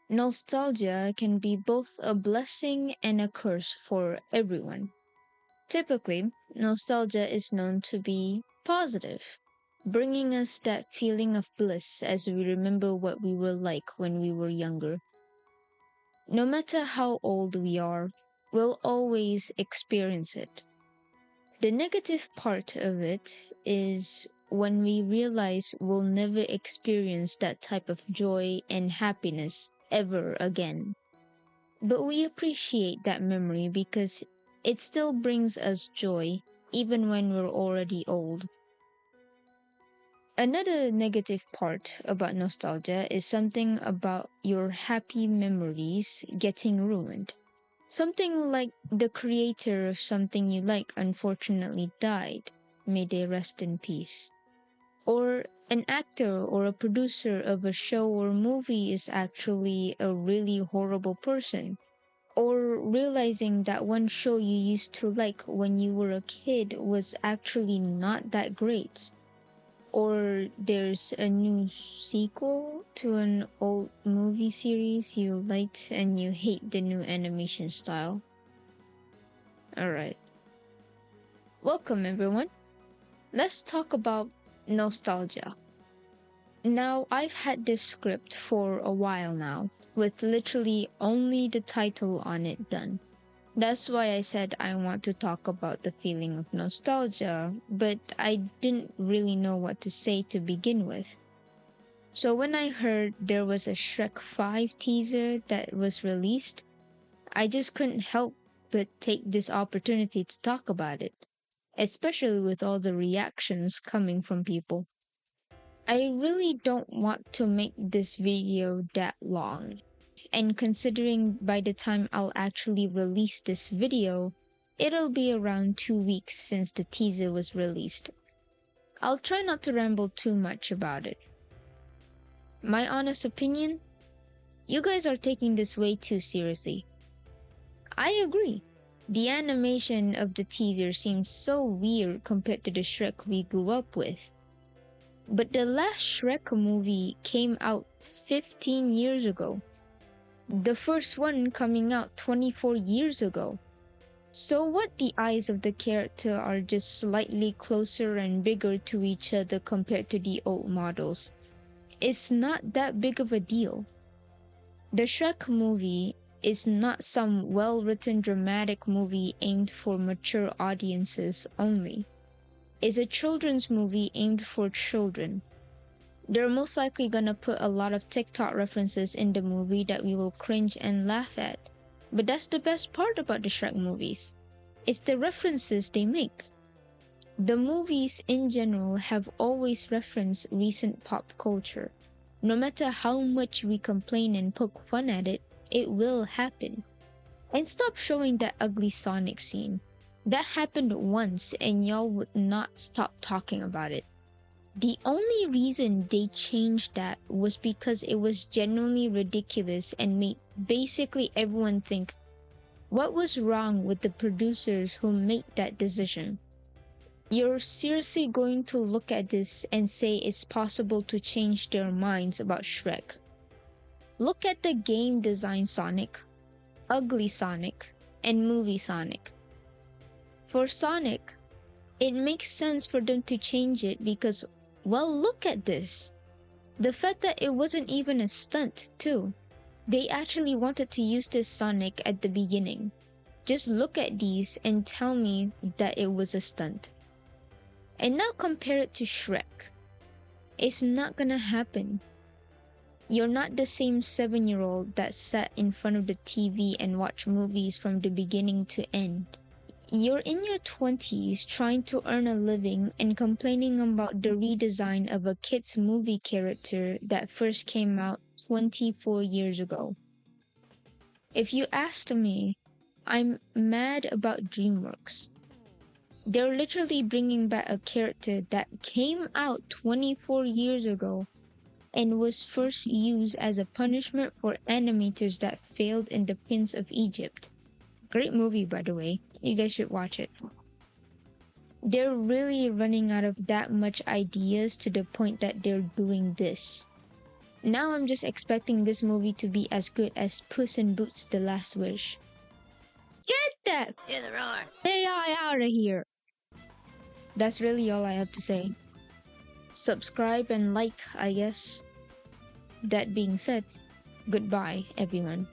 Nostalgia can be both a blessing and a curse for everyone. Typically, nostalgia is known to be positive, bringing us that feeling of bliss as we remember what we were like when we were younger. No matter how old we are, we'll always experience it. The negative part of it is when we realize we'll never experience that type of joy and happiness ever again. But we appreciate that memory because it still brings us joy even when we're already old. Another negative part about nostalgia is something about your happy memories getting ruined. Something like the creator of something you like unfortunately died. May they rest in peace. Or an actor or a producer of a show or movie is actually a really horrible person. Or realizing that one show you used to like when you were a kid was actually not that great. Or there's a new sequel to an old movie series you liked and you hate the new animation style. Alright. Welcome everyone. Let's talk about nostalgia. Now, I've had this script for a while now, with literally only the title on it done. That's why I said I want to talk about the feeling of nostalgia, but I didn't really know what to say to begin with. So when I heard there was a Shrek 5 teaser that was released, I just couldn't help but take this opportunity to talk about it, especially with all the reactions coming from people. I really don't want to make this video that long, and considering by the time I'll actually release this video, it'll be around 2 weeks since the teaser was released. I'll try not to ramble too much about it. My honest opinion? You guys are taking this way too seriously. I agree. The animation of the teaser seems so weird compared to the Shrek we grew up with. But the last Shrek movie came out 15 years ago. The first one coming out 24 years ago. So what the eyes of the character are just slightly closer and bigger to each other compared to the old models. It's not that big of a deal. The Shrek movie is not some well-written dramatic movie aimed for mature audiences only. It's a children's movie aimed for children. They're most likely gonna put a lot of TikTok references in the movie that we will cringe and laugh at. But that's the best part about the Shrek movies. It's the references they make. The movies in general have always referenced recent pop culture. No matter how much we complain and poke fun at it, it will happen. And stop showing that ugly Sonic scene. That happened once and y'all would not stop talking about it. The only reason they changed that was because it was genuinely ridiculous and made basically everyone think, what was wrong with the producers who made that decision? You're seriously going to look at this and say it's possible to change their minds about Shrek? Look at the game design Sonic, ugly Sonic, and movie Sonic. For Sonic, it makes sense for them to change it because, well, look at this. The fact that it wasn't even a stunt, too. They actually wanted to use this Sonic at the beginning. Just look at these and tell me that it was a stunt. And now compare it to Shrek. It's not gonna happen. You're not the same 7-year-old that sat in front of the TV and watched movies from the beginning to end. You're in your 20s trying to earn a living and complaining about the redesign of a kid's movie character that first came out 24 years ago. If you asked me, I'm mad about DreamWorks. They're literally bringing back a character that came out 24 years ago and was first used as a punishment for animators that failed in The Prince of Egypt. Great movie, by the way. You guys should watch it. They're really running out of that much ideas to the point that they're doing this. Now I'm just expecting this movie to be as good as Puss in Boots: The Last Wish. Get that To the roar. AI out of here. That's really all I have to say. Subscribe and like, I guess. That being said, goodbye, everyone.